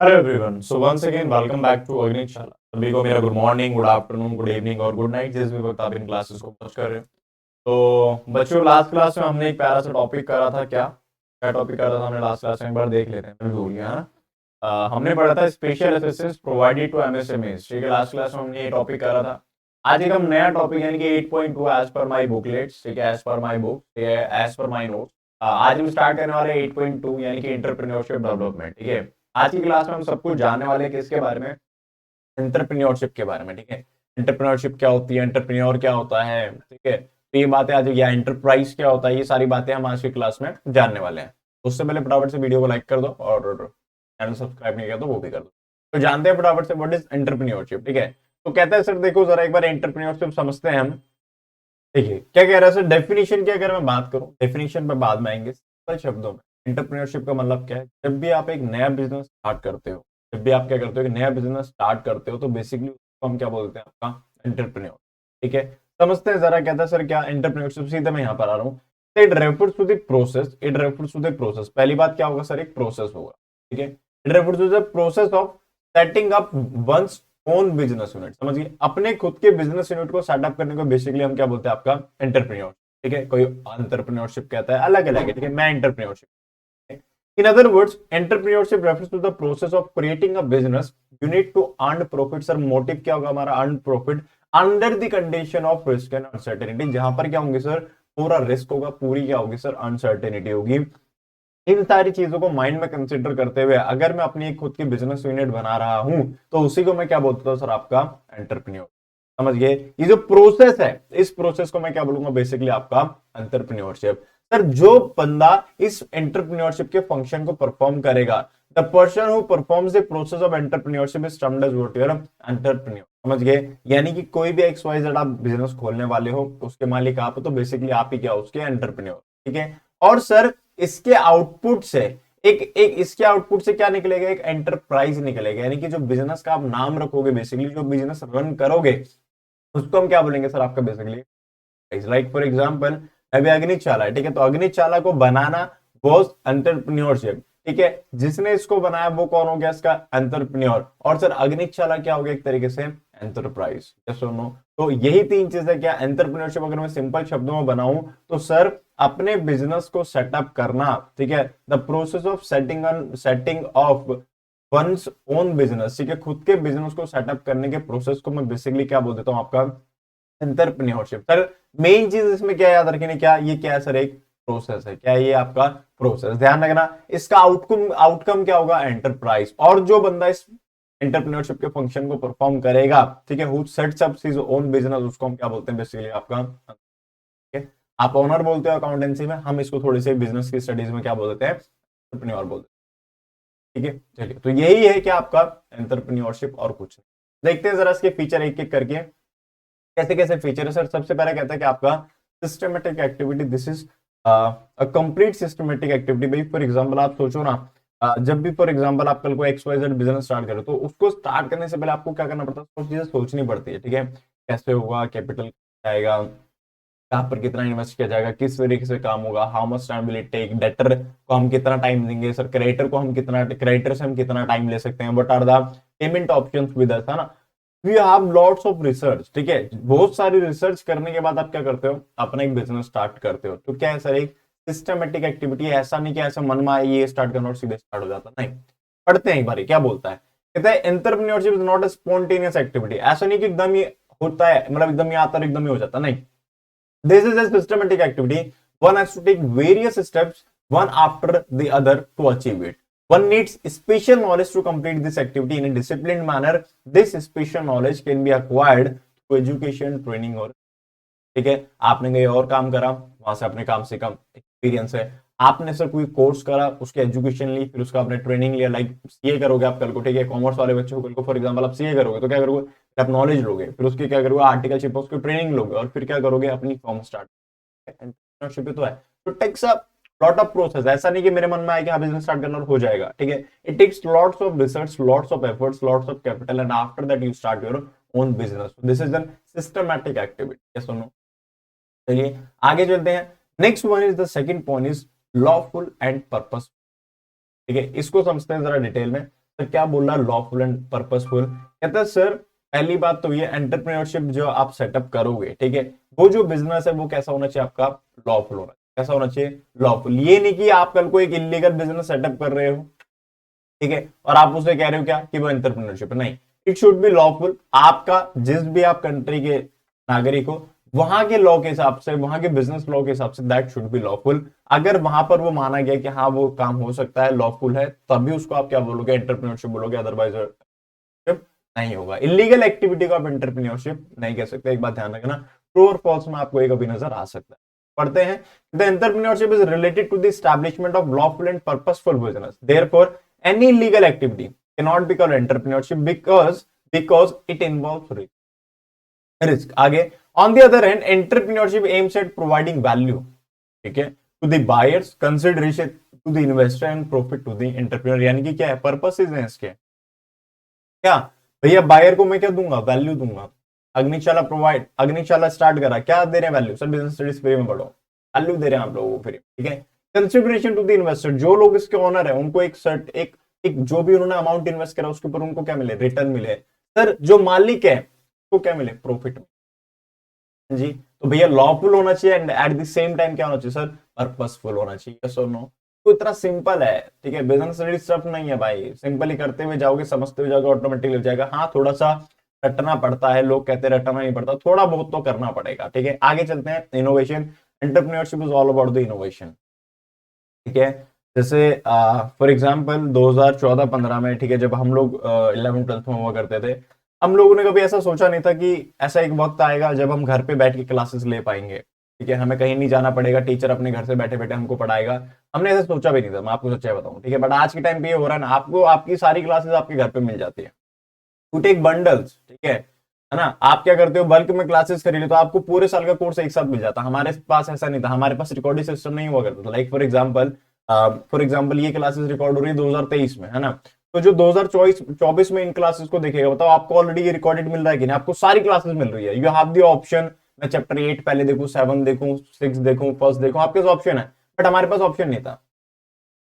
Hello everyone, so once again welcome back to Agnishala. सभी को मेरा good morning, good afternoon, good evening और good night, जिस भी वक्त आप इन क्लासेस को वॉच कर रहे हो। तो बच्चों, लास्ट क्लास में हमने एक प्यारा सा टॉपिक करा था। क्या क्या टॉपिक करा था हमने लास्ट क्लास में? एक बार देख लेते हैं, मैं भूल गया है ना। हमने पढ़ा था special assistance provided to MSMEs. ठीक है, लास्ट क्लास में हमने ये टॉपिक करा था। आज एक हम नया टॉपिक यानी कि 8.2 एज पर माई बुकलेट्स, ठीक है, as per my book, as per my note. आज हम स्टार्ट करने वाले 8.2 यानी कि एंटरप्रेन्योरशिप डेवलपमेंट। ठीक है, आज की क्लास में हम सब कुछ जानने वाले हैं किसके बारे में? एंटरप्रेन्योरशिप के बारे में। ठीक है, एंटरप्रेन्योरशिप क्या होती है, एंटरप्रेन्योर क्या होता है, ठीक है, तो ये बातें आज, या एंटरप्राइज क्या होता है, ये सारी बातें हम आज की क्लास में जानने वाले हैं। उससे पहले फटाफट से वीडियो को लाइक कर दो और चैनल सब्सक्राइब नहीं किया तो वो भी कर दो। तो जानते हैं फटाफट से व्हाट इज एंटरप्रेन्योरशिप। ठीक है, तो कहता है सर देखो जरा एक बार एंटरप्रेन्योरशिप समझते हैं हम। देखिए क्या कह रहा है सर, डेफिनेशन की अगर मैं बात करूं, डेफिनेशन पे बाद में आएंगे। सिंपल शब्दों में एंटरप्रेन्योरशिप का मतलब क्या है? जब भी आप एक नया बिजनेस स्टार्ट करते हो, जब भी आप क्या करते हो, एक नया बिजनेस स्टार्ट करते हो, तो बेसिकली उसको हम क्या बोलते हैं? आपका एंटरप्रेन्योर। ठीक है, समझते हैं जरा। कहता है सर क्या एंटरप्रेन्योरशिप, सीधे मैं यहाँ पर आ रहा हूँ। It refers to the process, it refers to the process. पहली बात क्या होगा सर? एक प्रोसेस होगा। ठीक है, it refers to the process of setting up one's own business unit. समझिए, अपने खुद के बिजनेस यूनिट को सेटअप करने को बेसिकली हम क्या बोलते हैं? आपका एंटरप्रेन्योर। ठीक है, कोई एंटरप्रेन्योरशिप कहता है, अलग अलग है। ठीक है, मैं entrepreneurship. In other words, entrepreneurship refers to the process of creating a business unit to earn profits। और मोटिव क्या होगा हमारा? earn profit under the condition of risk and uncertainty। जहां पर क्या होंगे सर? पूरा रिस्क होगा, पूरी क्या होगी सर? अनसर्टेनिटी होगी। इन सारी चीजों को माइंड में कंसिडर करते हुए अगर मैं अपनी एक खुद की बिजनेस यूनिट बना रहा हूं, तो उसी को मैं क्या बोलता हूं सर? आपका एंटरप्रेन्योर। समझ गए? ये जो प्रोसेस है, इस प्रोसेस को मैं क्या बोलूंगा? बेसिकली आपका एंटरप्रेन्योरशिप। सर जो बंदा इस एंटरप्रेन्योरशिप के फंक्शन को परफॉर्म करेगा, the person who performs the process of entrepreneurship is termed as what? Your entrepreneur. समझ गए? यानी कि कोई भी एक्स वाई जेड आप बिजनेस खोलने वाले हो, उसके मालिक आप हो, तो बेसिकली आप ही क्या? उसके एंटरप्रेन्योर। ठीक है, और सर इसके आउटपुट से एक एक इसके आउटपुट से क्या निकलेगा? एक एंटरप्राइज निकलेगा। यानी कि जो बिजनेस का आप नाम रखोगे, बेसिकली जो बिजनेस रन करोगे, उसको हम क्या बोलेंगे सर? आपका बेसिकली लाइक फॉर एग्जाम्पल अभी अग्निचाला है। ठीक है, तो अग्निचाला को बनाना वॉज एंटरप्रेन्योरशिप। ठीक है, जिसने इसको बनाया वो कौन हो गया? इसका एंटरप्रेन्योर। और सर अग्निचाला क्या हो गया? एक तरीके से एंटरप्राइज। यस और नो? तो यही तीन चीजें क्या एंटरप्रेन्योरशिप। अगर मैं सिंपल शब्दों में बनाऊं तो सर अपने बिजनेस को सेटअप करना। ठीक है, the process of setting of once own business. ठीक है, खुद के बिजनेस को सेटअप करने के प्रोसेस को मैं बेसिकली क्या बोल देता हूं? आपका एंटरप्रेन्योरशिप। सर मेन चीज इसमें क्या याद रखनी? क्या ये क्या है सर? एक प्रोसेस है। क्या ये आपका प्रोसेस? ध्यान रखना, इसका आउटकम आउटकम क्या होगा? एंटरप्राइज। और जो बंदा इस एंटरप्रेन्योरशिप के फंक्शन को परफॉर्म करेगा, ठीक है, who sets up his own business, उसको हम क्या बोलते हैं? बेसिकली आपका, ठीक है, आप ओनर बोलते हो अकाउंटेंसी में, हम इसको थोड़ी सी बिजनेस की स्टडीज में क्या बोलते हैं? एंटरप्रेन्योर बोलते हैं। ठीक है, चलिए, तो यही है कि आपका एंटरप्रेन्योरशिप और कुछ नहीं। देखते हैं जरा इसके फीचर एक एक करके, कैसे कैसे फीचर है। सर सबसे पहले कहता है कि आपका systematic activity, this is a complete systematic activity. भाई फॉर एग्जांपल आप सोचो ना, जब भी फॉर एग्जांपल आप कल को X Y Z business start करो, तो उसको स्टार्ट करने से पहले आपको क्या करना पड़ता है? कुछ चीजें सोचनी पड़ती है। ठीक है, कैसे होगा, कैपिटल आएगा, कहाँ पर कितना इन्वेस्ट किया जाएगा, किस तरीके से काम होगा, how much time will it take, डेटर को हम कितना टाइम देंगे सर, क्रेडिटर को हम कितना, क्रेडिटर से हम कितना टाइम ले सकते हैं, what are the payment options with us, है ना। We have lots of research. ठीक है, बहुत सारी रिसर्च करने के बाद आप क्या करते हो? अपना एक बिजनेस स्टार्ट करते हो। तो क्या है सर? एक सिस्टमेटिक एक्टिविटी। ऐसा नहीं कि ऐसा मन में आए ये स्टार्ट करना और सीधे स्टार्ट हो जाता, नहीं। पढ़ते हैं एक बार क्या बोलता है। कहता है entrepreneurship is not a spontaneous activity. ऐसा नहीं कि एकदम ही होता है, मतलब एकदम ही आता है एकदम ही हो जाता, नहीं। This is a systematic activity. One has to take various steps, one after the other, to achieve it. One needs special knowledge to complete this activity in a disciplined manner. This special knowledge can be acquired through education, training or, ठीक है, आपने कहीं और काम करा, वहां से अपने काम से कम एक्सपीरियंस है। आपने सर कोई कोर्स करा, उसकी एजुकेशन ली, फिर उसका आपने ट्रेनिंग लिया, लाइक सीए करोगे आप कल को, ठीक है, कॉमर्स वाले बच्चों को कल को फॉर एग्जांपल आप सीए करोगे, तो क्या करोगे? आप नॉलेज लोगे, फिर उसकी क्या करोगे? आर्टिकलशिप, उसकी ट्रेनिंग लोगे, और फिर क्या करोगे? अपनी फॉर्म स्टार्ट। एंटरप्रेन्योरशिप तो है, तो takes a lot of process. ऐसा नहीं कि मेरे मन में आए कि हाँ बिजनेस स्टार्ट करना और हो जाएगा। ठीक है, it takes lots of research, lots of efforts, lots of capital, and after that you start your own business. This is an systematic activity. Yes और नो? चलिए आगे चलते हैं। Next one is the second point is lawful and purpose. ठीक है, इसको समझते हैं जरा डिटेल में। तो क्या बोल रहा है, लॉफुल एंड पर्पसफुल। कहता है सर पहली बात तो ये एंटरप्रेन्योरशिप जो आप सेटअप करोगे, ठीक है, वो जो बिजनेस है वो कैसा होना चाहिए आपका, लॉफुल होना चाहिए। कैसा होना चाहिए, लॉफुल। ये नहीं कि आप कल को एक इलीगल बिजनेस सेटअप कर रहे हो, ठीक है, और आप उसे कह रहे हो क्या कि वो एंटरप्रेन्योरशिप, नहीं। It should be lawful. आपका जिस भी आप कंट्री के नागरिक हो, वहां के लॉ के हिसाब से, वहां के बिजनेस लॉ के हिसाब say that should be lawful. अगर वहां पर वो माना गया कि हाँ वो काम हो सकता है, लॉफुल है, तभी उसको आप क्या बोलोगे, एंटरप्रेन्योरशिप बोलोगे, अदरवाइज नहीं होगा। इलीगल एक्टिविटी को आप एंटरप्रेन्योरशिप नहीं कह सकते। एक बात ध्यान रखना, ट्रू और फॉल्स में आपको एक अभी नजर आ सकता है। पढ़ते हैं, the entrepreneurship is related to the establishment of lawful and purposeful business, therefore any legal activity can not be called entrepreneurship because it involves risk. आगे, on the other hand entrepreneurship aims at providing value, ठीक है, to the buyers, consideration to the investor and profit to the entrepreneur. यानी कि क्या है, purposes हैं इसके, क्या भैया, बायर को मैं क्या दूंगा, वैल्यू दूंगा। अग्निशाला स्टार्ट करा, क्या दे रहे हैं, value. Sir business studies free में पढ़ो, वैल्यू दे रहे हैं आप लोगों को फ्री, ठीक है। कंसिडरेशन टू द इन्वेस्टर, जो लोग इसके ओनर है उनको एक जो भी उन्होंने अमाउंट इन्वेस्ट करा उसके ऊपर उनको क्या मिले, रिटर्न मिले। सर जो मालिक है उसको क्या मिले, प्रॉफिट जी। तो भैया लॉफुल होना चाहिए and at the same time क्या होना चाहिए सर, पर्पसफुल होना चाहिए, यस और नो। तो इतना सिंपल है, ठीक है, बिजनेस स्टडी स्टफ नहीं है भाई, सिंपल ही करते हुए जाओगे, समझते हुए जाओगे, ऑटोमेटिकली हो जाएगा। हाँ थोड़ा सा रटना पड़ता है, लोग कहते हैं रटना नहीं पड़ता, थोड़ा बहुत तो करना पड़ेगा, ठीक है। आगे चलते हैं, innovation. Entrepreneurship is all about the innovation, ठीक है। जैसे फॉर एग्जांपल 2014-15 में, ठीक है, जब हम लोग 11th-12th में हुआ करते थे, हम लोगों ने कभी ऐसा सोचा नहीं था कि ऐसा एक वक्त आएगा जब हम घर पे बैठ के क्लासेस ले पाएंगे, ठीक है, हमें कहीं नहीं जाना पड़ेगा, टीचर अपने घर से बैठे बैठे हमको पढ़ाएगा। हमने ऐसा सोचा भी नहीं था, मैं आपको सच्चाई बताऊं, ठीक है। बट आज के टाइम पे ये हो रहा है ना, आपको आपकी सारी क्लासेस आपके घर पे मिल जाती है, टू टेक बंडल्स, ठीक है ना। आप क्या करते हो, बल्क में क्लासेस खरीदे तो आपको पूरे साल का कोर्स एक साथ मिल जाता। हमारे पास ऐसा नहीं था, हमारे पास रिकॉर्डिंग सिस्टम नहीं हुआ करता था। लाइक फॉर एग्जाम्पल ये क्लासेस रिकॉर्ड हो रही है 2023 में, है ना। तो जो 2024 में इन क्लासेस को देखेगा, बताओ आपको ऑलरेडी ये रिकॉर्डेड मिल रहा है कि नहीं, आपको सारी क्लासेस मिल रही है। यू हैव द ऑप्शन, मैं चैप्टर 8 पहले देखूं, 7 देखूं, 6 देखूं, फर्स्ट देखूं, आपके पास ऑप्शन है। बट हमारे पास ऑप्शन नहीं था,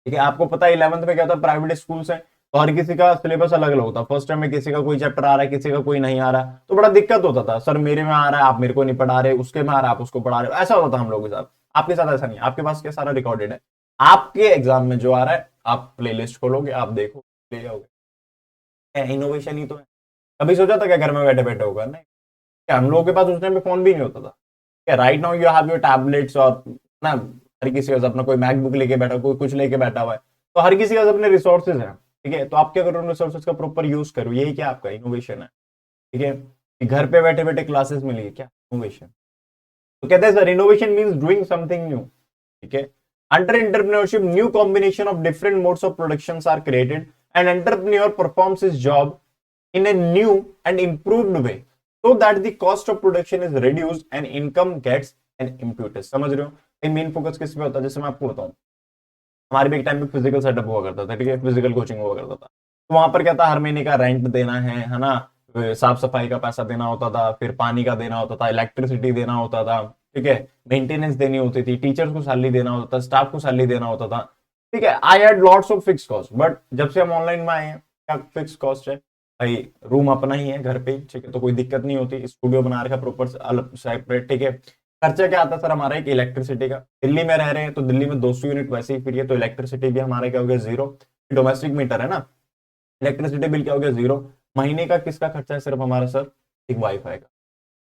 ठीक है। आपको पता है 11th में क्या था, प्राइवेट स्कूल्स है, तो हर किसी का सिलेबस अलग अलग होता। फर्स्ट टाइम में किसी का कोई चैप्टर आ रहा है, किसी का कोई नहीं आ रहा, तो बड़ा दिक्कत होता था। सर मेरे में आ रहा है, आप मेरे को नहीं पढ़ा रहे, उसके में आ रहा है, आप उसको पढ़ा रहे हो, ऐसा होता था हम लोगों के साथ। आपके साथ ऐसा नहीं, आपके पास क्या सारा रिकॉर्डेड है। आपके एग्जाम में जो आ रहा है, आप प्लेलिस्ट खोलोगे, आप देखो, ले जाओगे। इनोवेशन ही तो है। कभी सोचा था क्या घर में बैठे बैठे होगा, नहीं। क्या हम लोगों के पास उस टाइम पे फोन भी नहीं होता था। क्या right now you have your tablets, और ना हर किसी के पास अपना कोई मैकबुक लेके बैठा, कोई कुछ लेके बैठा हुआ है, तो हर किसी के पास अपने रिसोर्सेज हैं, ठीक है। तो आप क्या करो, उन रिसोर्सेज का प्रॉपर यूज करो, यही क्या आपका इनोवेशन है, ठीक है। कि घर पे बैठे बैठे क्लासेस मिली, क्या इनोवेशन। तो कहते हैं sir innovation means doing something new, ठीक है। Under entrepreneurship new combination of different modes of production are created and entrepreneur performs his job in a new and improved way so that the cost of production is reduced and income gets an impetus। समझ रहे हो, main focus किस पे होता है। जैसे मैं आपको बताऊं, हमारे भी एक टाइम पे फिजिकल सेटअप हुआ करता था, ठीक है, फिजिकल कोचिंग हुआ करता था। तो वहां पर क्या था, हर महीने का रेंट देना है ना, साफ सफाई का पैसा देना होता था, फिर पानी का देना होता था, इलेक्ट्रिसिटी देना होता था, ठीक है, मेंटेनेंस देनी होती थी, टीचर्स को सैलरी देना होता था, स्टाफ को सैलरी देना होता था, ठीक है। I had lots of fix cost. But जब से हम ऑनलाइन में आए हैं, क्या फिक्स कॉस्ट है भाई, रूम अपना ही है घर पे, ठीक है, तो कोई दिक्कत नहीं होती, स्टूडियो बना रखा प्रॉपर सेपरेट, ठीक है। खर्चा क्या आता है सर हमारा, एक इलेक्ट्रिसिटी का। दिल्ली में रह रहे हैं तो दिल्ली में 200 यूनिट वैसे ही फ्री है, तो इलेक्ट्रिसिटी भी हमारा क्या हो गया, जीरो। डोमेस्टिक मीटर है ना, इलेक्ट्रिसिटी बिल क्या हो गया, जीरो। महीने का किसका खर्चा है, सिर्फ हमारा सर एक वाईफाई का।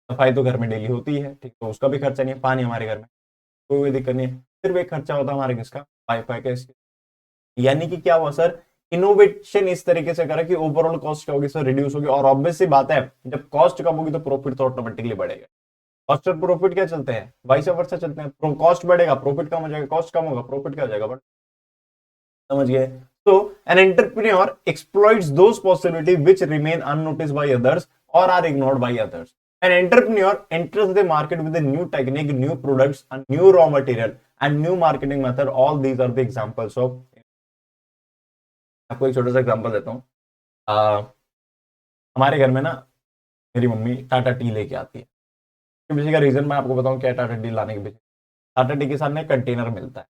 सफाई तो घर में डेली होती है, ठीक, तो उसका भी खर्चा नहीं है। पानी हमारे घर में कोई दिक्कत नहीं है, सिर्फ एक खर्चा होता है हमारे किसका, वाईफाई का। यानी कि क्या हुआ सर, इनोवेशन इस तरीके से करा कि ओवरऑल कॉस्ट क्या होगी सर, रिड्यूस होगी। और ऑब्वियस सी बात है, जब कॉस्ट कम होगी तो प्रॉफिट तो ऑटोमेटिकली बढ़ेगा। कॉस्ट और प्रॉफिट क्या चलते हैं, वाइस वर्सा चलते हैं। कॉस्ट बढ़ेगा, प्रॉफिट कम हो जाएगा, कॉस्ट कम होगा, प्रॉफिट क्या हो जाएगा, बट समझ गए। So an entrepreneur exploits those possibilities which remain unnoticed by others or are ignored by others. An entrepreneur enters the market with a new technique, new products, a new raw material, and new marketing method. All these are the examples of। आपको एक छोटा सा example देता हूँ। हमारे घर में ना मेरी मम्मी टाटा टी लेके आती है। इसके पीछे का रीजन मैं आपको बताऊं क्या है, टाटा टी लाने के पीछे। टाटा टी के साथ में कंटेनर मिलता है,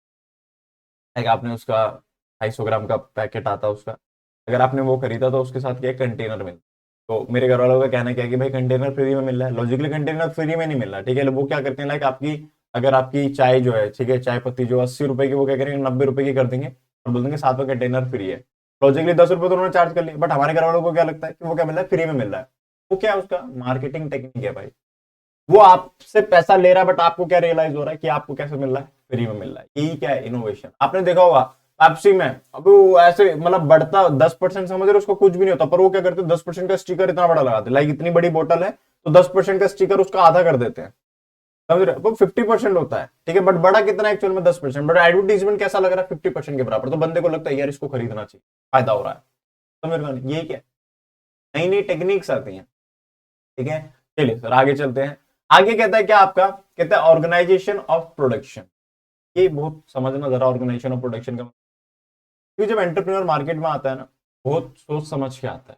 एक आपने उसका 250 ग्राम का पैकेट आता है उसका, अगर आपने वो खरीदा तो उसके साथ क्या कंटेनर मिलता है। तो मेरे घर वालों का कहना क्या है कि भाई कंटेनर फ्री में मिल रहा है, लॉजिकली कंटेनर फ्री में नहीं मिल रहा, ठीक है। वो क्या करते हैं, लाइक आपकी अगर आपकी चाय जो है, ठीक है, चाय पत्ती जो 80 रुपए की, वो क्या करेंगे 90 रुपए की कर देंगे और बोल देंगे साथ में कंटेनर फ्री है। लॉजिकली 10 रुपए तो उन्होंने चार्ज कर लिया, बट हमारे घर वालों को क्या लगता है कि वो क्या मिल रहा है, फ्री में मिल रहा है। वो क्या है, उसका मार्केटिंग टेक्निक है भाई। वो आपसे पैसा ले रहा है, बट आपको क्या रियलाइज हो रहा है कि आपको कैसे मिल रहा है, फ्री में मिल रहा है। यही क्या है, इनोवेशन। आपने देखा होगा पेप्सी में, अब वो ऐसे मतलब बढ़ता 10% समझ रहे, उसको कुछ भी नहीं होता, पर वो क्या करते हैं 10% का स्टिकर इतना बड़ा लगाते हैं, लाइक इतनी बड़ी बोतल है तो 10% का स्टिकर उसका आधा कर देते हैं, समझ रहे। वो 50% होता है, ठीक है, बट बड़ा कितना एक्चुअल में 10%, बट एडवर्टीजमेंट कैसा लग रहा है 50% के बराबर, तो बंदे को लगता है यार इसको खरीदना चाहिए, फायदा हो रहा है। समझ रहे हो? यही क्या, नई नई टेक्निक्स आती हैं, ठीक है। चलिए सर आगे चलते हैं। आगे कहता है क्या आपका, कहता है ऑर्गेनाइजेशन ऑफ प्रोडक्शन। ये बहुत समझना जरा ऑर्गेनाइजेशन ऑफ प्रोडक्शन का, क्योंकि जब एंटरप्रेन्योर मार्केट में आता है ना, बहुत सोच समझ के आता है।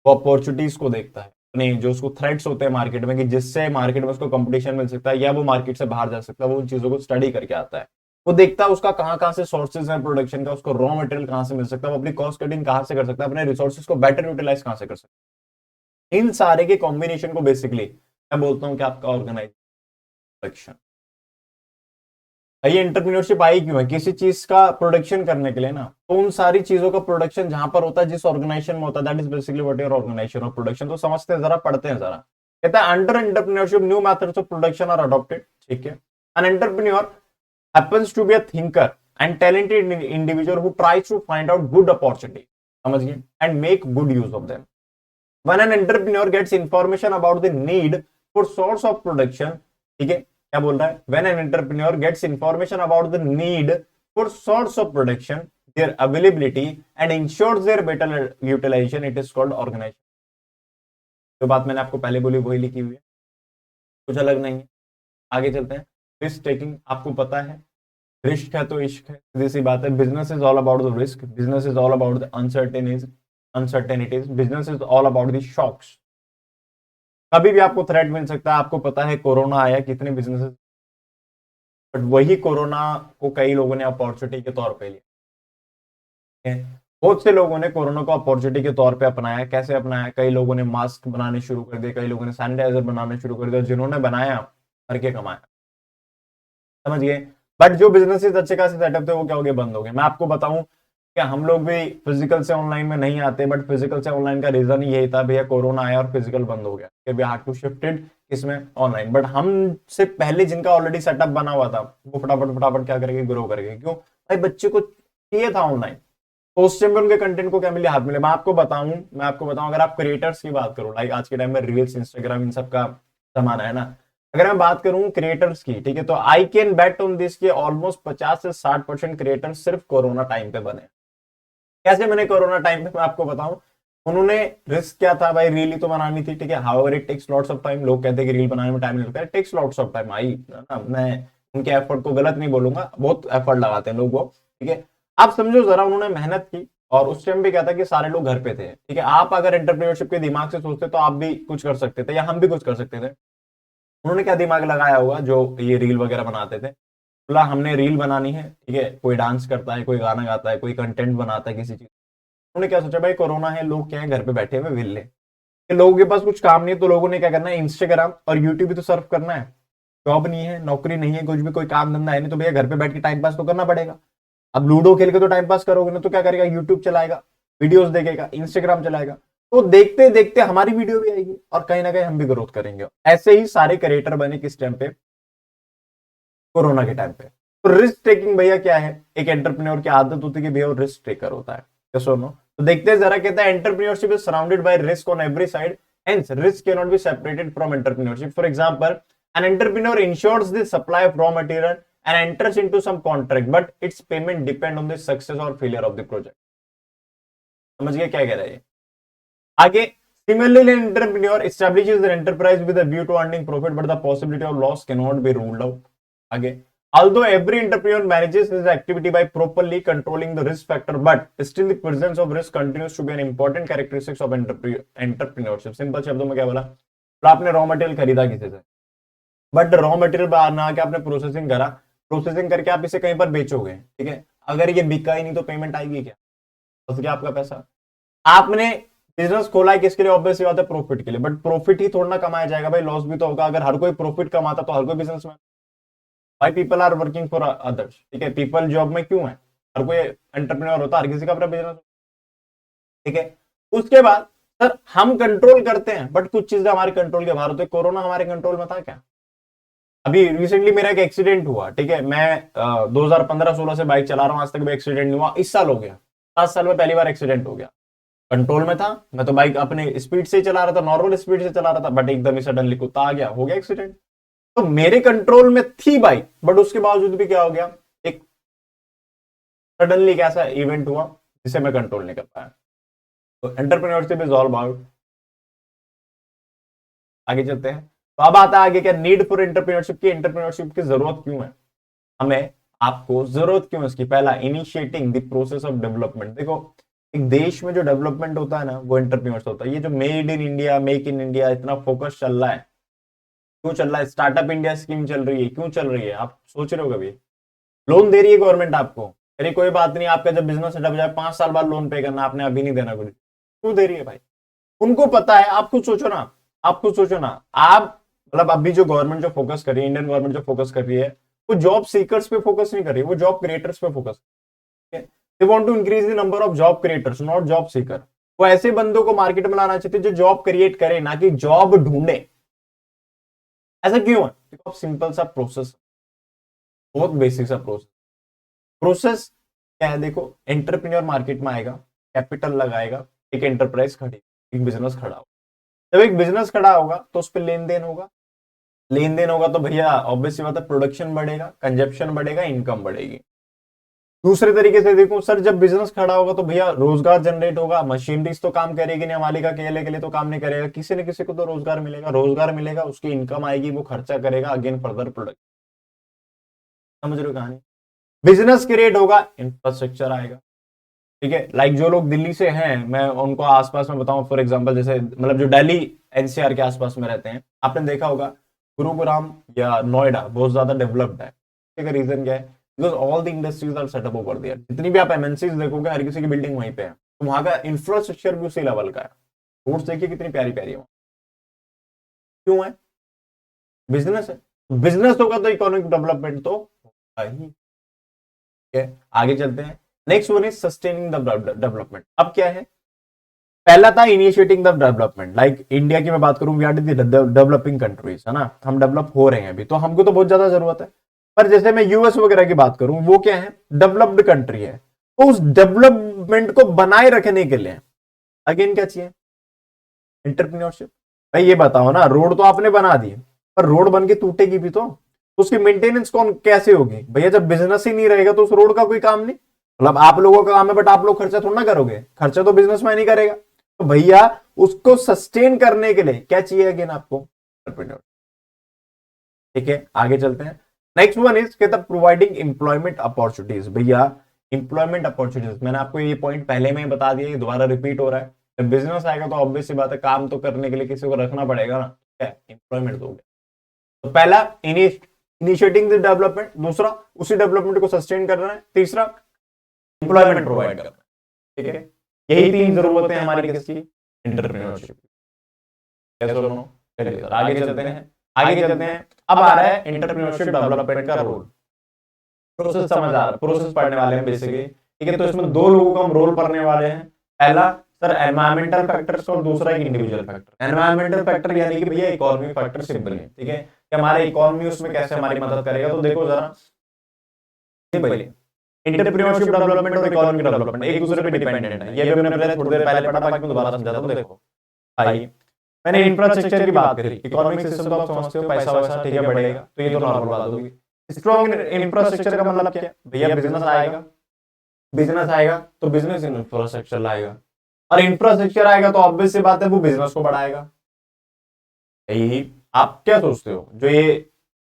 वो अपॉर्चुनिटीज को देखता है, नहीं जो उसको थ्रेट्स होते हैं मार्केट में, कि जिससे मार्केट में उसको कंपटीशन मिल सकता है या वो मार्केट से बाहर जा सकता है, वो उन चीजों को स्टडी करके आता है। वो देखता है उसका कहाँ कहाँ से सोर्सेज है प्रोडक्शन का, उसको रॉ मटेरियल कहाँ से मिल सकता है, वो अपनी कॉस्ट कटिंग कहाँ से कर सकता है, अपने रिसोर्सेज को बेटर यूटिलाइज कहाँ से कर सकता है। इन सारे के कॉम्बिनेशन को बेसिकली मैं बोलता हूँ कि आपका ऑर्गेनाइज प्रोडक्शन। ये एंटरप्रेन्योरशिप आई क्यों है, किसी चीज का प्रोडक्शन करने के लिए ना, तो उन सारी चीजों का प्रोडक्शन जहां पर होता है, जिस ऑर्गेनाइजेशन में होता है, that is basically what your organisation of production. तो समझते हैं जरा, पढ़ते हैं जरा। कहता है under entrepreneurship new methods of production are adopted, ठीक है। An entrepreneur happens to be a thinker and talented individual who tries to find out good opportunity, समझ गए, and make good use of them. When an entrepreneur gets information about the need for source of production, ठीक है, क्या बोल रहा है, when an entrepreneur gets information about the need for source of production, their availability and ensures their better utilization, it is called organization। जो बात मैंने आपको पहले बोली वही लिखी हुई है, कुछ अलग नहीं है। आगे चलते हैं। रिस्क टेकिंग आपको पता है, रिस्क है तो इश्क है, सीधी सी बात है। Business is all about the risk, business is all about the uncertainties, business is all about the shocks. कभी भी आपको थ्रेट मिल सकता है। आपको पता है कोरोना आया, कितने बिजनेसेस, बट वही कोरोना को कई लोगों ने अपॉर्चुनिटी के तौर पे लिया। बहुत से लोगों ने कोरोना को अपॉर्चुनिटी के तौर पे अपनाया। कैसे अपनाया, कई लोगों ने मास्क बनाने शुरू कर दिए, कई लोगों ने सैनिटाइजर बनाने शुरू कर दिया, जिन्होंने बनाया करके कमाया, समझ गए। बट जो बिजनेसेस अच्छे खासे सेटअप थे वो क्या हो गए, बंद हो गए। मैं आपको बताऊं क्या, हम लोग भी फिजिकल से ऑनलाइन में नहीं आते, बट फिजिकल से ऑनलाइन का रीजन यही था, भैया कोरोना आया और फिजिकल बंद हो गया, वी हैड टू शिफ्टेड इसमें ऑनलाइन। बट हमसे पहले जिनका ऑलरेडी सेटअप बना हुआ था, वो फटाफट फटाफट क्या करेंगे, ग्रो करेंगे। क्यों भाई, बच्चे को चाहिए था ऑनलाइन, तो उस टाइम पे उनके कंटेंट को क्या मिले, हाथ मिले। मैं आपको बताऊं अगर आप क्रिएटर्स की बात करो, लाइक आज के टाइम में रील्स, इंस्टाग्राम, इन सब का जमाना है ना, अगर मैं बात करूं क्रिएटर्स की, ठीक है, तो I can bet on this कि ऑलमोस्ट 50 से 60% क्रिएटर सिर्फ कोरोना टाइम पे बने। कैसे बने कोरोना टाइम पे, मैं आपको बताऊं। उन्होंने रिस्क क्या था भाई, रील ही तो बनानी थी, ठीक है। However it takes lots of time, लोग कहते हैं कि रील बनाने में टाइम नहीं लगता है, टेक्स लॉट्स ऑफ टाइम। आई ना, मैं उनके एफर्ट को गलत नहीं बोलूंगा, बहुत एफर्ट लगाते हैं लोग वो, ठीक है। आप समझो जरा, उन्होंने मेहनत की, और उस टाइम भी क्या था कि सारे लोग घर पे थे, ठीक है। आप अगर एंटरप्रेन्योरशिप के दिमाग से सोचते तो आप भी कुछ कर सकते थे, या हम भी कुछ कर सकते थे। उन्होंने क्या दिमाग लगाया होगा, जो ये रील वगैरह बनाते थे, बोला हमने रील बनानी है, ठीक है। कोई डांस करता है, कोई गाना गाता है, कोई कंटेंट बनाता है किसी चीज। उन्होंने क्या सोचा, भाई कोरोना है, लोग क्या है घर पे बैठे हुए विले, लोगों के पास कुछ काम नहीं है, तो लोगों ने क्या करना है, इंस्टाग्राम और यूट्यूब भी तो सर्व करना है। जॉब नहीं है, नौकरी नहीं है, कुछ भी कोई काम धंधा है नहीं, तो भैया घर पे बैठ के टाइम पास तो करना पड़ेगा। अब लूडो खेल के तो टाइम पास करोगे ना, तो क्या करेगा, यूट्यूब चलाएगा, वीडियोस देखेगा, इंस्टाग्राम चलाएगा, तो देखते देखते हमारी वीडियो भी आएगी और कहीं ना कहीं हम भी ग्रोथ करेंगे। ऐसे ही सारे क्रिएटर बने किस टाइम पे, कोरोना के टाइम पे। तो रिस्क टेकिंग भैया क्या है, एक एंटरप्रेन्योर की आदत होती है कि भैया वो रिस्क टेकर होता है, यस और नो। तो देखते हैं जरा, कहता है entrepreneurship is surrounded by risk on every side, hence risk can not be separated from entrepreneurship. For example, an entrepreneur insures the supply of raw material and enters into some contract, but its payment depend on the success or failure of the project। समझ गए क्या कह रहा है आगे। Similarly, an entrepreneur establishes their enterprise with a view to earning profit, but the possibility of loss cannot be ruled out। आगे, although every entrepreneur manages his activity by properly controlling the risk factor, but still the presence of risk continues to be an important characteristics of entrepreneurship। Simple शब्दों में क्या बोला, तो आपने raw material खरीदा किसी से, बट रॉ मटेरियल बाहर ना आके आपने प्रोसेसिंग करा, प्रोसेसिंग करके आप इसे कहीं पर बेचोगे, ठीक है। अगर ये बिका ही नहीं तो पेमेंट आएगी क्या, बस क्या आपका पैसा। आपने बिजनेस खोला है किसके लिए? ऑब्वियसली बात है प्रॉफिट के लिए, बट प्रॉफिट ही थोड़ा ना कमाया जाएगा भाई, लॉस भी तो होगा। अगर हर कोई प्रॉफिट कमाता तो हर कोई बिजनेसमैन। भाई people are working for others, ठीक है, पीपल जॉब में क्यों है? हर कोई एंटरप्रेन्योर होता, हर किसी का अपना बिजनेस, ठीक है। उसके बाद सर हम कंट्रोल करते हैं, बट कुछ चीजें हमारे कंट्रोल के बाहर होती है। कोरोना हमारे कंट्रोल में था क्या? अभी रिसेंटली मेरा एक एक्सीडेंट हुआ, ठीक है, मैं 2015-16 से बाइक चला रहा हूं, आज तक भी एक्सीडेंट नहीं हुआ। इस साल हो गया, 7 साल में पहली बार एक्सीडेंट हो गया। कंट्रोल में था, मैं तो बाइक अपने स्पीड से चला रहा था, नॉर्मल स्पीड से चला रहा था, बट एकदम ही सडनली कुत्ता आ गया, हो गया एक्सीडेंट। तो मेरे कंट्रोल में थी बाइक, बट उसके बावजूद भी क्या हो गया, एक सडनली एक ऐसा इवेंट हुआ जिसे मैं कंट्रोल नहीं कर पाया। तो एंटरप्रेन्योरशिप इज ऑल अबाउट। आगे चलते हैं। तो अब आता है आगे क्या, नीड फॉर एंटरप्रेन्योरशिप की, एंटरप्रेन्योरशिप की जरूरत क्यों है हमें, आपको जरूरत क्यों है इसकी? पहला, initiating the process of development. देखो एक देश में जो डेवलपमेंट होता है ना, वो एंटरप्रेन्योर्स होता है। ये जो made in India, make in India इतना फोकस चल रहा है, क्यों चल रहा है? स्टार्टअप इंडिया स्कीम चल रही है, क्यों चल रही है? आप सोच रहे हो कभी? लोन दे रही है गवर्नमेंट आपको, अरे कोई बात नहीं, आपका जब बिजनेस सेटअप हो जाए 5 साल बाद लोन पे करना, आपने अभी नहीं देना कुछ। क्यों दे रही है भाई? उनको पता है। आप खुद सोचो ना, आप खुद सोचो ना, आप मतलब अभी जो गवर्नमेंट जो फोकस कर रही है, इंडियन गवर्नमेंट जो फोकस कर रही है, वो जॉब सीकर्स पे फोकस नहीं कर रही है, वो जॉब क्रिएटर्स पे focus. They want to increase the number of job creators, not job seeker. वो ऐसे बंदों को मार्केट में लाना चाहते जो जॉब क्रिएट करे, ना कि जॉब ढूंढे। ऐसा क्यों है? बिकॉज सिंपल सा प्रोसेस, बहुत बेसिक सा प्रोसेस। प्रोसेस क्या है? देखो, एंटरप्रेन्योर मार्केट में आएगा, कैपिटल लगाएगा, एक एंटरप्राइज खड़ी, एक बिजनेस खड़ा होगा। जब एक बिजनेस खड़ा होगा तो उस पर लेन देन होगा, लेन देन होगा तो भैया ऑब्वियस सी बात है, प्रोडक्शन बढ़ेगा, कंजप्शन बढ़ेगा, इनकम बढ़ेगी। दूसरे तरीके से देखो सर, जब बिजनेस खड़ा होगा तो भैया रोजगार जनरेट होगा, मशीनरीज तो काम करेगी नहीं, मालिका अकेले के लिए तो काम नहीं करेगा, किसी न किसी को तो रोजगार मिलेगा, रोजगार मिलेगा, उसकी इनकम आएगी, वो खर्चा करेगा, अगेन फर्दर प्रोडक्ट। समझ रहे हो कहानी? बिजनेस क्रिएट होगा, इंफ्रास्ट्रक्चर आएगा, ठीक है। लाइक जो लोग दिल्ली से हैं, मैं उनको आसपास में बताऊं, फॉर एग्जांपल जैसे मतलब जो दिल्ली एनसीआर के आसपास में रहते हैं, आपने देखा होगा गुरुग्राम या नोएडा बहुत ज्यादा डेवलप्ड है। इसका रीजन क्या है? Because all the industries are set up over there. जितनी भी आप एमएनसीज देखोगे, हर किसी की बिल्डिंग वहीं पे है, तो वहां का इंफ्रास्ट्रक्चर भी उसी लेवल का है। रोड्स देखिए कितनी प्यारी प्यारी है। क्यों है? बिजनेस है। बिजनेस होगा तो इकोनॉमिक डेवलपमेंट तो होगा ही। आगे चलते हैं। Next one is sustaining the development. अब क्या है? पहला था initiating the development. Like India की मैं बात करूं, वी आर डेवलपिंग कंट्रीज, है ना, हम डेवलप हो रहे हैं अभी, तो हमको तो बहुत ज्यादा जरूरत है। पर जैसे मैं यूएस वगैरह की बात करूं, वो क्या है? डेवलप्ड कंट्री है। तो उस डेवलपमेंट को बनाए रखने के लिए अगेन क्या चाहिए? एंटरप्रेन्योरशिप। भाई ये बताओ ना, रोड तो आपने बना दी, पर रोड बन के टूटेगी भी तो उसकी मेंटेनेंस कौन कैसे होगी? भैया जब बिजनेस ही नहीं रहेगा तो उस रोड का कोई काम नहीं। मतलब आप लोगों का काम है, बट आप लोग खर्चा थोड़ा ना करोगे, खर्चा तो बिजनेसमैन ही करेगा। तो भैया उसको सस्टेन करने के लिए क्या चाहिए अगेन आपको? एंटरप्रेन्योर। ठीक है, आगे चलते हैं। नेक्स्ट वन इज कहता प्रोवाइडिंग एम्प्लॉयमेंट अपॉर्चुनिटीज। भैया एम्प्लॉयमेंट अपॉर्चुनिटीज, मैंने आपको ये पॉइंट पहले में ही बता दिया, दोबारा रिपीट हो रहा है। जब बिजनेस आएगा तो ऑब्वियस सी बात है, काम तो करने के लिए किसी को रखना पड़ेगा ना, क्या एम्प्लॉयमेंट दोगे। तो पहला इनिशिएटिंग द डेवलपमेंट, दूसरा उसी डेवलपमेंट को सस्टेन करना है, तीसरा एम्प्लॉयमेंट प्रोवाइड करना है। ठीक है, यही 3 जरूरतें हैं हमारी किसकी? एंटरप्रेन्योरशिप। चलिए सर आगे चलते हैं। आगे चलते हैं। अब आ रहा है एंटरप्रेन्योरशिप डेवलपमेंट का रोल। प्रोसेस समझ आ रहा है, प्रोसेस पढ़ने वाले हैं बेसिकली, ठीक है। तो इसमें 2 लोगों को हम रोल पढ़ने वाले हैं। पहला सर एनवायरमेंटल फैक्टर्स और दूसरा एक इंडिविजुअल फैक्टर। एनवायरमेंटल फैक्टर यानी कि भैया इकोनॉमिक फैक्टर सिंपल है, ठीक है, कि हमारे इकोनॉमी उसमें कैसे हमारी मदद करेगा। तो देखो जरा सिंपल, एंटरप्रेन्योरशिप डेवलपमेंट और इकोनॉमिक डेवलपमेंट एक दूसरे पे डिपेंडेंट है। ये भी हमने थोड़ी देर पहले पढ़ा, बाकी मैं दोबारा समझाता हूं। देखो भाई, मैंने इंफ्रास्ट्रक्चर की बात करी, इकोनॉमिक सिस्टम तो आप समझते हो, पैसा वैसा ठीक है बढ़ेगा, तो ये तो नॉर्मल बात होगी। स्ट्रॉन्ग इंफ्रास्ट्रक्चर का मतलब क्या? भैया बिजनेस आएगा, बिजनेस आएगा तो बिजनेस इंफ्रास्ट्रक्चर लाएगा, और इंफ्रास्ट्रक्चर आएगा तो ऑब्वियस सी बात है वो बिजनेस को बढ़ाएगा। यही आप क्या सोचते हो, जो ये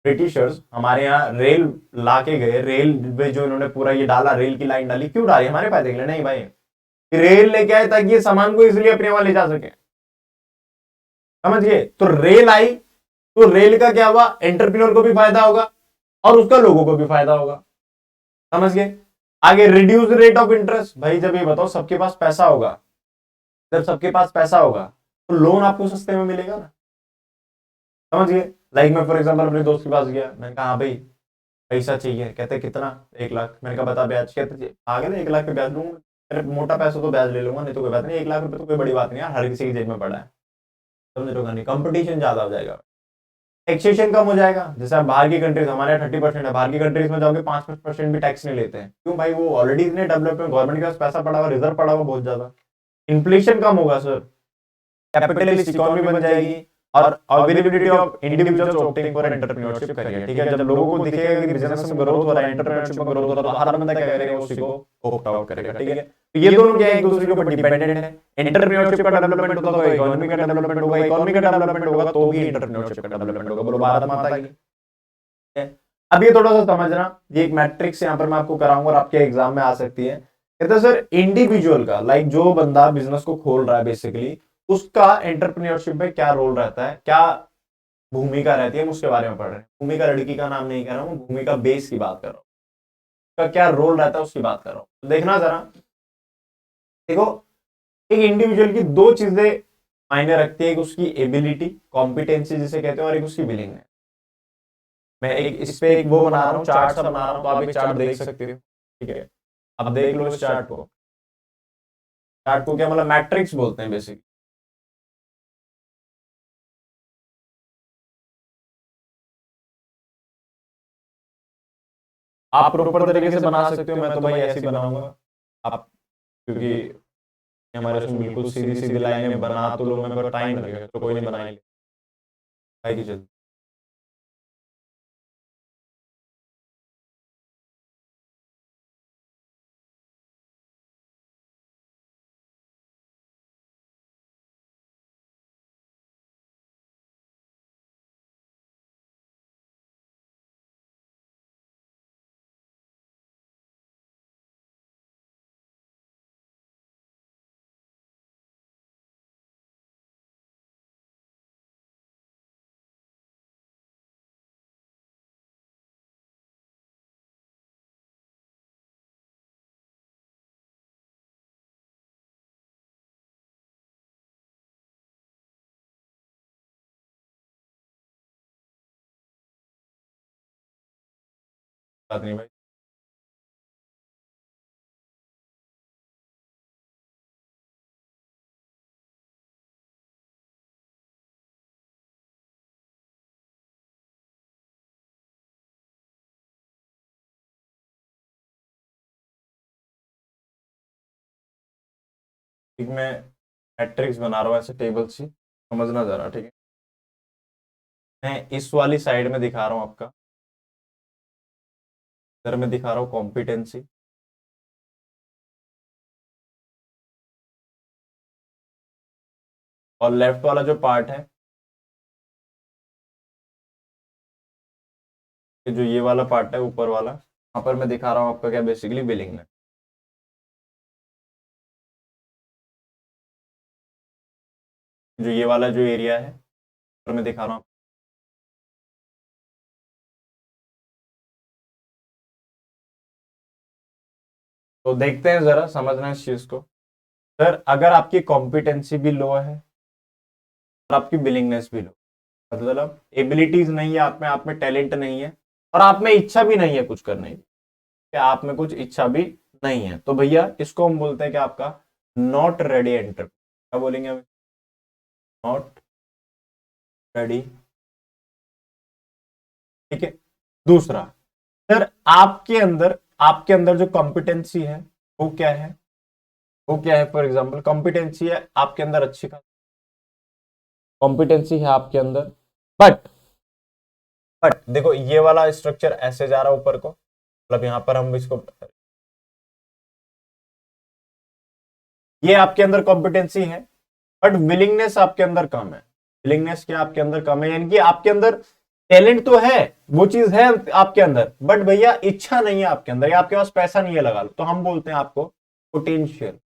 ब्रिटिशर्स हमारे यहाँ रेल ला के गए, रेल में जो इन्होंने पूरा ये डाला, रेल की लाइन डाली, क्यों डाली? हमारे फायदे के लिए नहीं भाई, रेल लेके आए ताकि ये सामान को इसलिए अपने वहां ले जा सके। समझ गए? तो रेल आई तो रेल का क्या हुआ? एंटरप्रेन्योर को भी फायदा होगा और उसका लोगों को भी फायदा होगा। समझ गए? आगे रिड्यूस रेट ऑफ इंटरेस्ट। भाई जब ये बताओ सबके पास पैसा होगा जब सबके पास पैसा होगा तो लोन आपको सस्ते में मिलेगा ना, समझ गए। लाइक मैं फॉर एग्जांपल अपने दोस्त के पास गया, मैंने कहा हाँ भाई पैसा चाहिए, कहते कितना, 1 लाख। मैंने कहा बता ब्याज, कहते आगे ना 1 लाख पे ब्याज लूंगा। अरे मोटा पैसा तो ब्याज ले लूंगा, नहीं तो कोई बात नहीं, 1 लाख रुपए तो कोई बड़ी बात नहीं यार, हर किसी की जेब में पड़ा है, समझ रहे हो नहीं, कंपटीशन ज्यादा हो जाएगा, टैक्सेशन कम हो जाएगा। जैसे आप बाहर की कंट्रीज, हमारे यहाँ 30% है, बाहर की कंट्रीज में जाओगे 5% भी टैक्स नहीं लेते हैं, क्यों भाई, वो ऑलरेडी इतने डेवलप है, गवर्नमेंट के पास पैसा पड़ा हुआ, रिजर्व पड़ा हुआ बहुत ज्यादा, इन्फ्लेशन कम होगा सर, कैपिटलिस्ट इकोनॉमी बन जाएगी, और availability of individuals opting for entrepreneurship career, ठीक है। जब लोगों को दिखेगा कि बिजनेस में ग्रोथ हो रहा है, एंटरप्रेन्योरशिप में ग्रोथ हो रहा है, तो हर बंदा क्या करेगा, उसी को ऑप्ट आउट करेगा, ठीक है। तो ये दोनों क्या है, एक दूसरे के ऊपर डिपेंडेंट है। एंटरप्रेन्योरशिप का डेवलपमेंट होगा तो इकोनॉमी का डेवलपमेंट होगा, इकोनॉमी का डेवलपमेंट होगा तो भी एंटरप्रेन्योरशिप का डेवलपमेंट होगा। बोलो भारत माता की। अब ये थोड़ा सा समझना, ये एक मैट्रिक्स यहाँ पर मैं आपको कराऊंगा और आपके एग्जाम में आ सकती है। कहते हैं सर इंडिविजुअल का, लाइक जो बंदा बिजनेस को खोल रहा है बेसिकली, उसका एंटरप्रेन्योरशिप में क्या रोल रहता है, क्या भूमिका रहती है, हम उसके बारे में पढ़ रहे हैं। भूमिका लड़की का नाम नहीं कह रहा हूँ, भूमिका बेस की बात कर रहा हूँ, उसका क्या रोल रहता है उसकी बात कर रहा हूँ। तो देखना जरा, देखो एक इंडिविजुअल की दो चीजें मायने रखती है, एक उसकी एबिलिटी, कॉम्पिटेंसी जिसे कहते हैं, और एक उसकी विलिंगनेस। मैं एक इस पे एक वो बना रहा हूँ, चार्ट सा बना रहा हूँ, तो आप एक चार्ट देख सकते हो, ठीक है। अब देख लो इस चार्ट को, चार्ट को क्या मतलब मैट्रिक्स बोलते हैं बेसिकली। आप प्रॉपर तरीके से बना सकते हो, मैं तो भाई ऐसे ही बनाऊंगा आप, क्योंकि हमारे उसमें बिल्कुल सीधी सीधी लाइन में बना तो लो, मैं पर टाइम लगेगा, तो कोई नहीं बनाई आएगी जल्दी। बात नहीं भाई, ठीक, मैं मैट्रिक्स बना रहा हूँ ऐसे टेबल सी, समझना जरा, ठीक है। मैं इस वाली साइड में दिखा रहा हूँ आपका, इधर में दिखा रहा हूँ कॉम्पिटेंसी, और लेफ्ट वाला जो पार्ट है, कि जो ये वाला पार्ट है ऊपर वाला, वहां पर मैं दिखा रहा हूँ आपका क्या बेसिकली बिलिंग है। जो ये वाला जो एरिया है, ऊपर मैं दिखा रहा हूँ, तो देखते हैं जरा, समझना इस चीज को। सर अगर आपकी कॉम्पिटेंसी भी लो है और आपकी बिलिंगनेस भी लो, मतलब एबिलिटीज नहीं है आप में टैलेंट नहीं है, और आप में इच्छा भी नहीं है कुछ करने की, क्या आप में कुछ इच्छा भी नहीं है, तो भैया इसको हम बोलते हैं कि आपका नॉट रेडी एंटर, क्या बोलेंगे हम, नॉट रेडी, ठीक है। दूसरा, सर आपके अंदर जो कॉम्पिटेंसी है वो क्या है, वो क्या है, फॉर एग्जाम्पल कॉम्पिटेंसी है आपके अंदर, अच्छी कॉम्पिटेंसी है आपके अंदर, बट देखो ये वाला स्ट्रक्चर ऐसे जा रहा है ऊपर को, मतलब यहां पर हम इसको, ये आपके अंदर कॉम्पिटेंसी है, बट विलिंगनेस आपके अंदर कम है। विलिंगनेस क्या आपके अंदर कम है, यानी कि आपके अंदर टैलेंट तो है, वो चीज है आपके अंदर, बट भैया इच्छा नहीं है आपके अंदर, या आपके पास पैसा नहीं है लगा लो, तो हम बोलते हैं आपको पोटेंशियल।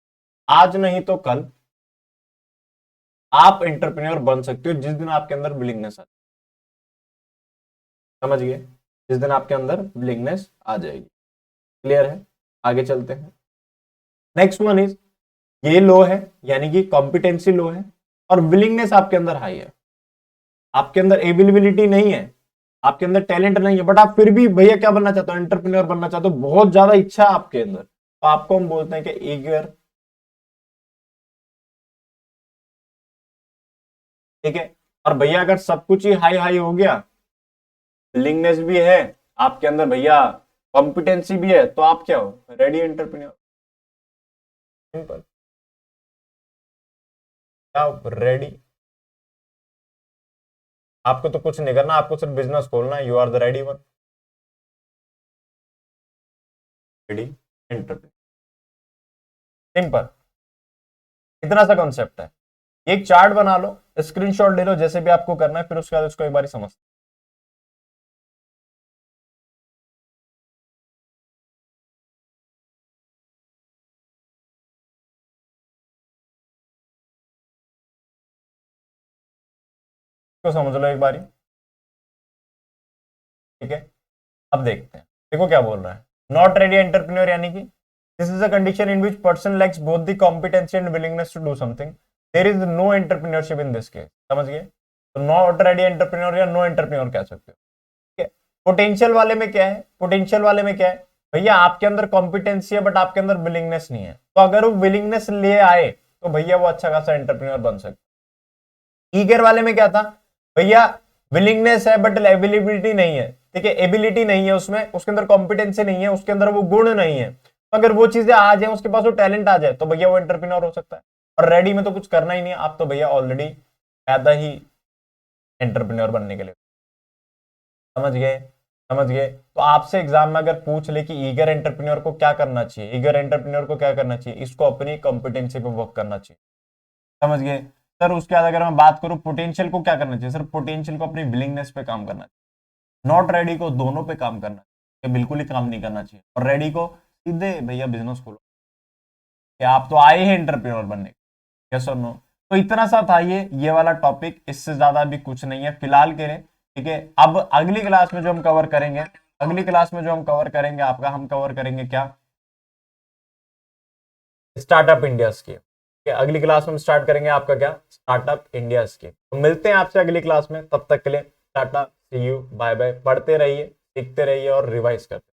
आज नहीं तो कल आप एंटरप्रेन्योर बन सकते हो, जिस दिन आपके अंदर विलिंगनेस आ, समझ गए, जिस दिन आपके अंदर विलिंगनेस आ जाएगी। क्लियर है, आगे चलते हैं। नेक्स्ट वन इज ये लो है, यानी कि कॉम्पिटेंसी लो है, और विलिंगनेस आपके अंदर हाई है, आपके अंदर एबिलिबिलिटी नहीं है, आपके अंदर टैलेंट नहीं है, बट आप फिर भी भैया क्या बनना चाहते हो, एंटरप्रेन्योर बनना चाहते हो, बहुत ज्यादा इच्छा है आपके अंदर, तो आपको हम बोलते हैं कि ईगर, ठीक है। और भैया अगर सब कुछ ही हाई हाई हो गया, विलिंगनेस भी है आपके अंदर भैया, कॉम्पिटेंसी भी है, तो आप क्या हो, रेडी एंटरप्रेन्योर, सिंपल, क्या रेडी। आपको तो कुछ नहीं करना, आपको सिर्फ बिजनेस खोलना है, you are the ready one, ready entrepreneur, simple, इतना सा कॉन्सेप्ट है। एक चार्ट बना लो, स्क्रीनशॉट ले लो, जैसे भी आपको करना है, फिर उसके बाद उसको एक बार समझ, इसको समझ लो एक बारी, ठीक है। अब देखते हैं, देखो क्या बोल रहा है, नॉट रेडी एंटरप्रेन्योर यानी कि this is a condition in which person lacks both the competency and willingness to do something, there is no entrepreneurship in this case, समझ गए। तो नॉट रेडी एंटरप्रेन्योर या नो एंटरप्रेन्योर कह सकते हो, ठीक है। पोटेंशियल वाले में क्या है, पोटेंशियल वाले में क्या है, भैया आपके अंदर कॉम्पिटेंसी है बट आपके अंदर विलिंगनेस नहीं है, तो अगर वो विलिंगनेस ले आए तो भैया वो अच्छा खासा एंटरप्रेन्योर बन सकता है। ईगर वाले में क्या था, भैया विलिंगनेस है बट एबिलिटी नहीं है, ठीक है, एबिलिटी नहीं है उसमें, उसके अंदर कॉम्पिटेंसी नहीं है, उसके अंदर वो गुण नहीं है, तो अगर वो चीजें आ जाए, उसके पास वो टैलेंट आ जाए, तो भैया वो एंटरप्रेन्योर हो सकता है। और रेडी में तो कुछ करना ही नहीं है, आप तो भैया ऑलरेडी पैदा ही एंटरप्रेन्योर बनने के लिए, समझ गए, समझ गए। तो आपसे एग्जाम में अगर पूछ ले कि ईगर एंटरप्रेन्योर को क्या करना चाहिए, ईगर एंटरप्रेन्योर को क्या करना चाहिए, इसको अपनी कॉम्पिटेंसी पे वर्क करना चाहिए, समझ गए सर। उसके बाद अगर मैं बात करूं पोटेंशियल को क्या करना चाहिए, सर पोटेंशियल को अपनी विलिंगनेस पे काम करना चाहिए, नॉट रेडी को दोनों पे काम करना चाहिए, बिल्कुल ही काम नहीं करना चाहिए, और रेडी को सीधे भैया बिजनेस खोलो, कि आप तो आए हैं एंटरप्रेन्योर बनने, यस और नो। तो इतना सा था ये वाला टॉपिक, इससे ज्यादा भी कुछ नहीं है फिलहाल के लिए, ठीक है। अब अगली क्लास में जो हम कवर करेंगे, अगली क्लास में जो हम कवर करेंगे आपका, हम कवर करेंगे क्या, स्टार्टअप इंडिया स्कीम, ठीक है। अगली क्लास में हम स्टार्ट करेंगे आपका क्या, स्टार्टअप इंडिया स्कीम। तो मिलते हैं आपसे अगली क्लास में, तब तक के लिए टाटा, सी यू, बाय बाय। पढ़ते रहिए, सीखते रहिए और रिवाइज करते